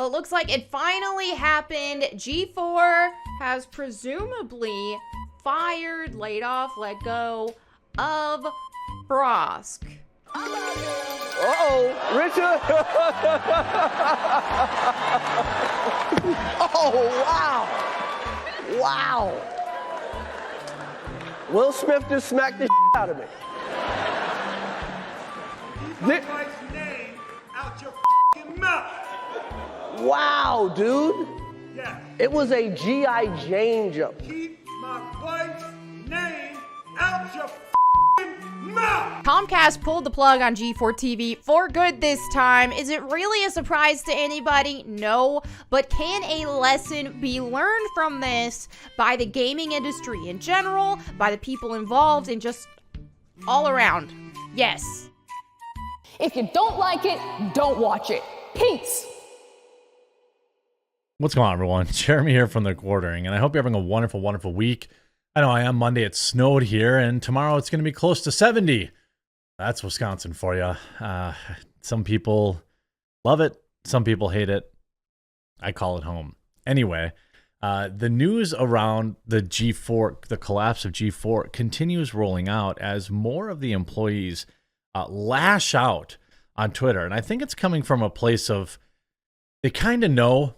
But looks like it finally happened. G4 has presumably fired, laid off, let go of Frosk. Uh-oh, Richard. Oh, wow. Wow. Will Smith just smacked the out of me. Keep my wife's name out your f***ing mouth. Wow, dude. Yeah. It was a G.I. Jane jump. Keep my wife's name out your f***ing mouth. Comcast pulled the plug on G4TV for good this time. Is it really a surprise to anybody? No. But can a lesson be learned from this by the gaming industry in general, by the people involved, and just all around? Yes. If you don't like it, don't watch it. Peace. What's going on, everyone? Jeremy here from The Quartering, and I hope you're having a wonderful, wonderful week. I know I am. Monday, it snowed here, and tomorrow it's going to be close to 70. That's Wisconsin for you. Some people love it. Some people hate it. I call it home. Anyway, the news around the G4, the collapse of G4, continues rolling out as more of the employees lash out on Twitter. And I think it's coming from a place of they kind of know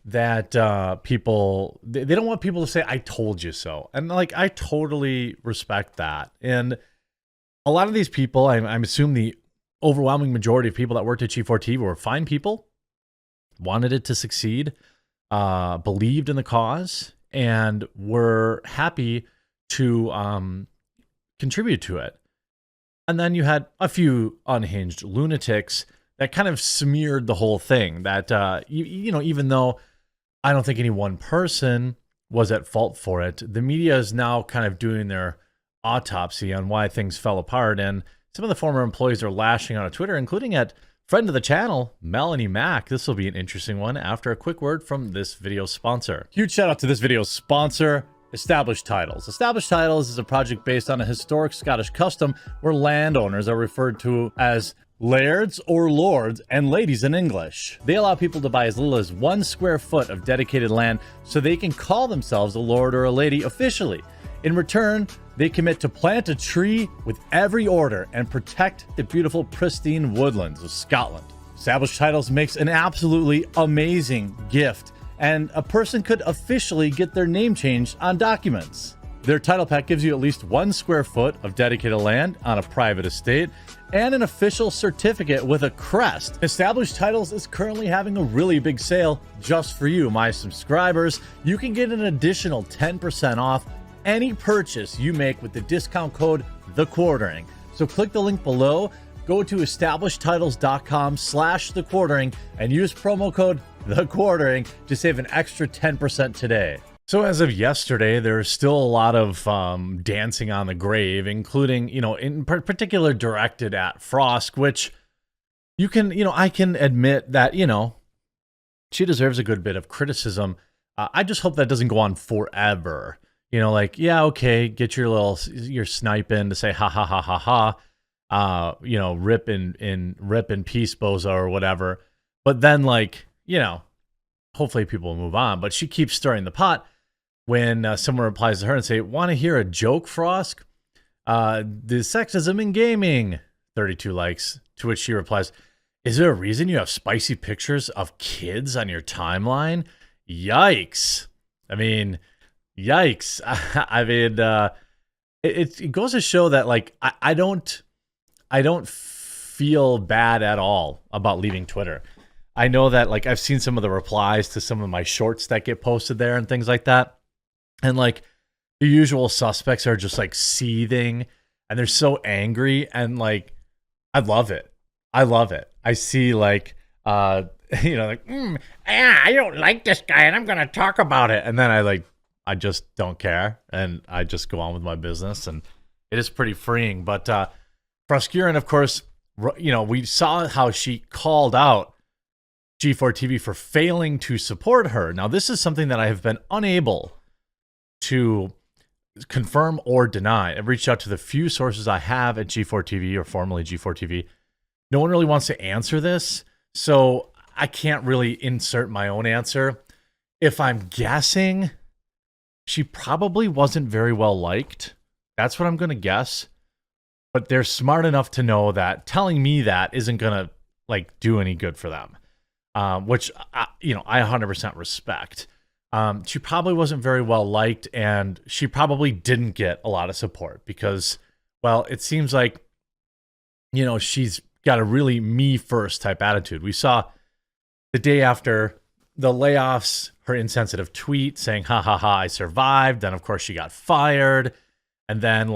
that people, they don't want people to say, I told you so. And like, I totally respect that. And a lot of these people, I'm assuming the overwhelming majority of people that worked at G4TV were fine people, wanted it to succeed, believed in the cause, and were happy to contribute to it. And then you had a few unhinged lunatics that kind of smeared the whole thing. That, you know, even though I don't think any one person was at fault for it, the media is now kind of doing their autopsy on why things fell apart. And some of the former employees are lashing out on Twitter, including at friend of the channel, Melonie Mac. This will be an interesting one after a quick word from this video's sponsor. Huge shout out to this video's sponsor, Established Titles. Established Titles is a project based on a historic Scottish custom where landowners are referred to as lairds or lords and ladies in English. They allow people to buy as little as 1 square foot of dedicated land so they can call themselves a lord or a lady officially. In return, they commit to plant a tree with every order and protect the beautiful, pristine woodlands of Scotland. Established Titles makes an absolutely amazing gift, and a person could officially get their name changed on documents. Their title pack gives you at least 1 square foot of dedicated land on a private estate and an official certificate with a crest. Established Titles is currently having a really big sale just for you, my subscribers. You can get an additional 10% off any purchase you make with the discount code The Quartering. So click the link below, go to establishedtitles.com/The Quartering and use promo code The Quartering to save an extra 10% today. So as of yesterday, there's still a lot of dancing on the grave, including, you know, in particular directed at Frosk, which you can, you know, I can admit that, you know, she deserves a good bit of criticism. I just hope that doesn't go on forever. You know, like, yeah, okay, get your snipe in to say ha ha ha ha ha, you know, rip in peace, bozo, or whatever. But then, like, you know, hopefully people will move on. But she keeps stirring the pot when someone replies to her and say, want to hear a joke, Frosk? The sexism in gaming. 32 likes, to which she replies, is there a reason you have spicy pictures of kids on your timeline? Yikes. I mean, yikes. I mean, it goes to show that, like, I don't feel bad at all about leaving Twitter. I know that, like, I've seen some of the replies to some of my shorts that get posted there and things like that. And, like, the usual suspects are just, like, seething and they're so angry. And, like, I love it. I love it. I see, like, you know, like, I don't like this guy and I'm going to talk about it. And then I just don't care. And I just go on with my business. And it is pretty freeing. But Frosk, of course, you know, we saw how she called out G4TV for failing to support her. Now, this is something that I have been unable to confirm or deny. I've reached out to the few sources I have at G4TV, or formerly G4TV. No one really wants to answer this. So I can't really insert my own answer. If I'm guessing, she probably wasn't very well liked. That's what I'm going to guess. But they're smart enough to know that telling me that isn't going to like do any good for them, which I 100% respect. She probably wasn't very well liked, and she probably didn't get a lot of support because, well, it seems like, she's got a really me first type attitude. We saw the day after the layoffs, her insensitive tweet saying, ha ha ha, I survived. Then of course she got fired. And then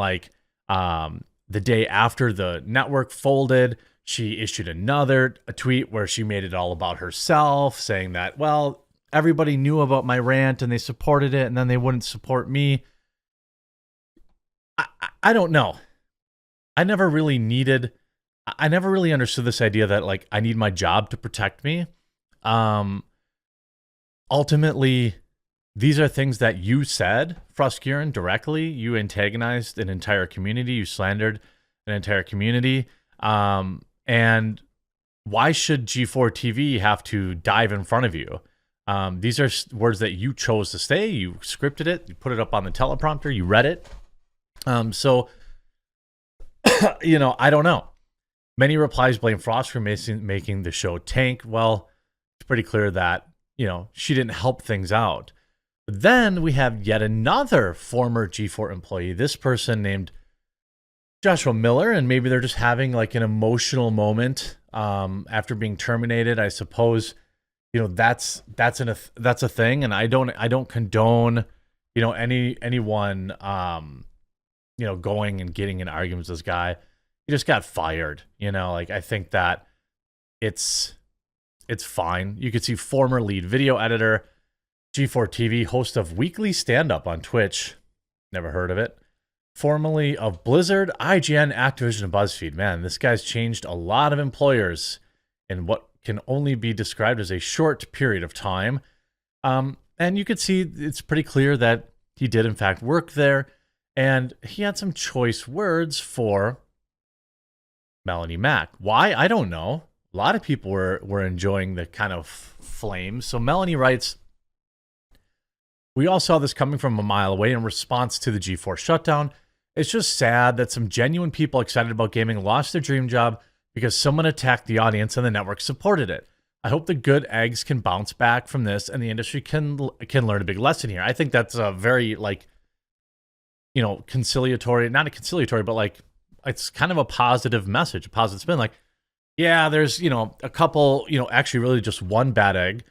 the day after the network folded, she issued a tweet where she made it all about herself, saying that, well, everybody knew about my rant and they supported it, and then they wouldn't support me. I don't know. I never really understood this idea that like I need my job to protect me. Ultimately, these are things that you said, Frosk directly. You antagonized an entire community. You slandered an entire community. And why should G4TV have to dive in front of you? These are words that you chose to say. You scripted it. You put it up on the teleprompter. You read it. So, I don't know. Many replies blame Frost for making the show tank. Well, it's pretty clear that, she didn't help things out. But then we have yet another former G4 employee, this person named Joshua Miller, and maybe they're just having like an emotional moment after being terminated. I suppose, that's a thing, and I don't condone, anyone going and getting in arguments with this guy. He just got fired, I think that it's fine. You could see former lead video editor, G4TV, host of Weekly Stand Up on Twitch. Never heard of it. Formerly of Blizzard, IGN, Activision, and BuzzFeed. Man, this guy's changed a lot of employers in what can only be described as a short period of time. And you could see it's pretty clear that he did, in fact, work there. And he had some choice words for Melonie Mac. Why? I don't know. A lot of people were enjoying the kind of flames. So Melonie writes, we all saw this coming from a mile away in response to the G4 shutdown. It's just sad that some genuine people excited about gaming lost their dream job because someone attacked the audience and the network supported it. I hope the good eggs can bounce back from this and the industry can learn a big lesson here. I think that's a very conciliatory, not a conciliatory, but it's kind of a positive message, a positive spin. Like, yeah, there's, a couple, actually really just one bad egg.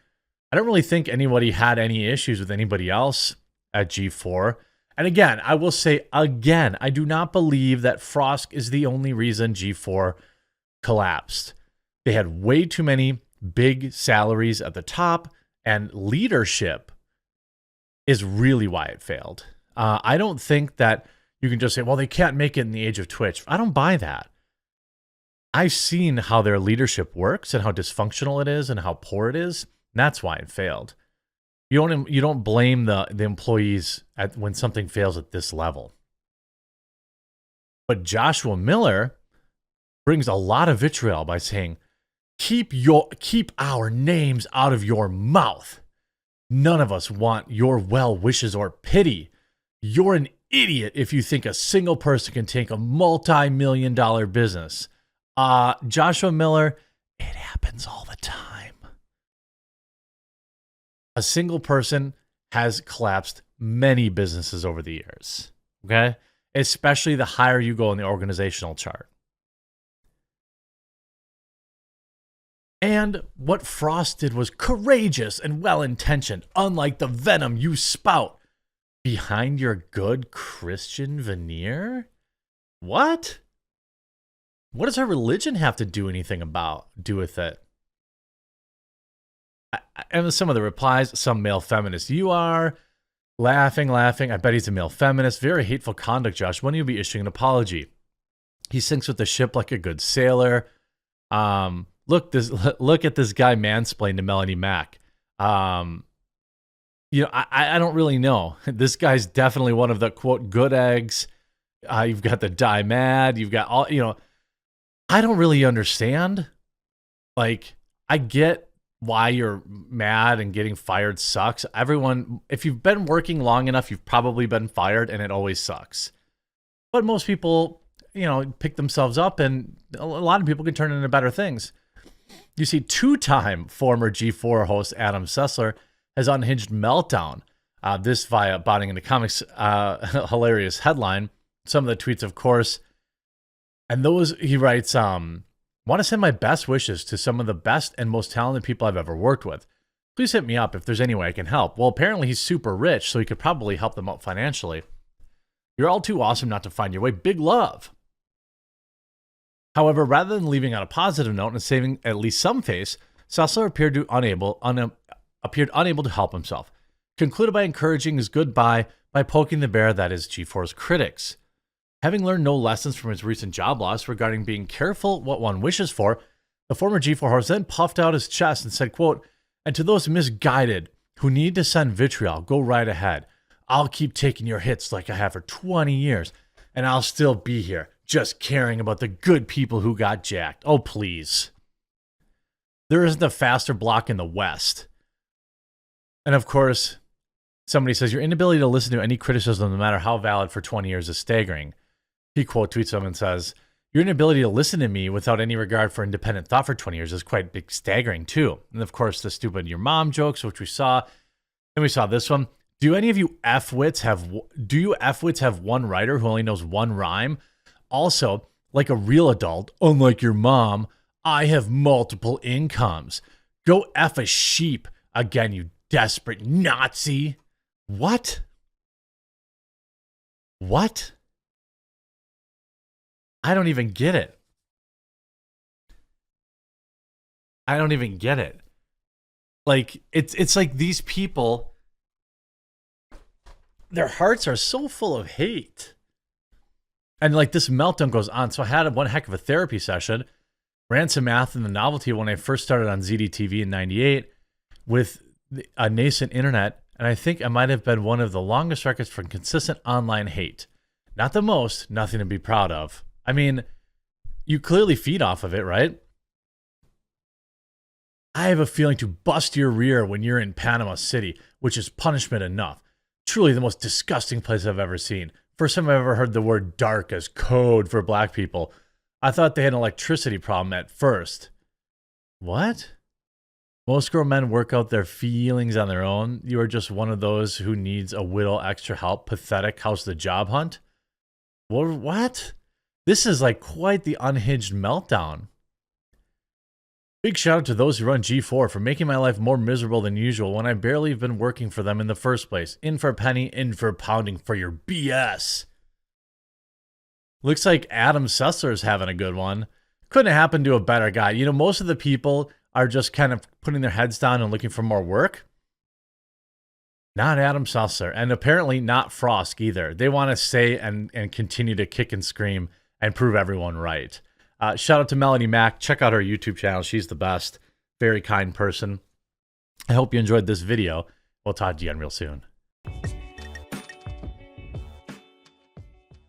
I don't really think anybody had any issues with anybody else at G4. And again, I will say again, I do not believe that Frosk is the only reason G4 collapsed. They had way too many big salaries at the top, and leadership is really why it failed. I don't think that you can just say, well, they can't make it in the age of Twitch. I don't buy that. I've seen how their leadership works and how dysfunctional it is and how poor it is. That's why it failed. You don't blame the employees when something fails at this level. But Joshua Miller brings a lot of vitriol by saying, keep our names out of your mouth. None of us want your well wishes or pity. You're an idiot if you think a single person can take a multi-million-dollar business. Joshua Miller, it happens all the time. A single person has collapsed many businesses over the years, okay? Especially the higher you go in the organizational chart. And what Frost did was courageous and well-intentioned, unlike the venom you spout behind your good Christian veneer. What? What does our religion have to do with it? And some of the replies, some male feminist. You are laughing. I bet he's a male feminist. Very hateful conduct, Josh. When will you be issuing an apology? He sinks with the ship like a good sailor. Look at this guy mansplained to Melonie Mac. I don't really know. This guy's definitely one of the quote good eggs. You've got the die mad. You've got all, I don't really understand. I get why you're mad and getting fired sucks. Everyone, if you've been working long enough, you've probably been fired, and it always sucks. But most people, you know, pick themselves up, and a lot of people can turn into better things. You see, two-time former G4 host Adam Sessler has unhinged meltdown. This via Botting into Comics, hilarious headline. Some of the tweets, of course. And those, he writes, want to send my best wishes to some of the best and most talented people I've ever worked with. Please hit me up if there's any way I can help. Well, apparently he's super rich, so he could probably help them out financially. You're all too awesome not to find your way. Big love. However, rather than leaving on a positive note and saving at least some face, Sessler appeared unable to help himself. Concluded by encouraging his goodbye by poking the bear that is G4's critics. Having learned no lessons from his recent job loss regarding being careful what one wishes for, the former G4 host then puffed out his chest and said, quote, "And to those misguided who need to send vitriol, go right ahead. I'll keep taking your hits like I have for 20 years, and I'll still be here, just caring about the good people who got jacked. Oh, please. There isn't a faster block in the West." And of course, somebody says, "Your inability to listen to any criticism, no matter how valid, for 20 years is staggering." He quote tweets them and says, "Your inability to listen to me without any regard for independent thought for 20 years is quite big, staggering too." And of course, the stupid "your mom" jokes, which we saw. And we saw this one. Do any of you F-wits have one writer who only knows one rhyme? Also, like a real adult, unlike your mom, I have multiple incomes. Go F a sheep. Again, you desperate Nazi. What? What? I don't even get it. I don't even get it. Like, it's like these people, their hearts are so full of hate. And like this meltdown goes on. So I had one heck of a therapy session, ran some math in the novelty when I first started on ZDTV in 98 with a nascent internet. And I think I might have been one of the longest records for consistent online hate. Not the most, nothing to be proud of. I mean, you clearly feed off of it, right? I have a feeling to bust your rear when you're in Panama City, which is punishment enough. Truly the most disgusting place I've ever seen. First time I've ever heard the word dark as code for black people. I thought they had an electricity problem at first. What? Most grown men work out their feelings on their own. You are just one of those who needs a little extra help. Pathetic. How's the job hunt? What? This is like quite the unhinged meltdown. Big shout out to those who run G4 for making my life more miserable than usual when I barely have been working for them in the first place. In for a penny, in for pounding for your BS. Looks like Adam Sessler is having a good one. Couldn't have happened to a better guy. You know, most of the people are just kind of putting their heads down and looking for more work. Not Adam Sessler, and apparently not Frosk either. They want to stay and continue to kick and scream and prove everyone right. Shout out to Melonie Mac. Check out her YouTube channel. She's the best. Very kind person. I hope you enjoyed this video. We'll talk to you again real soon.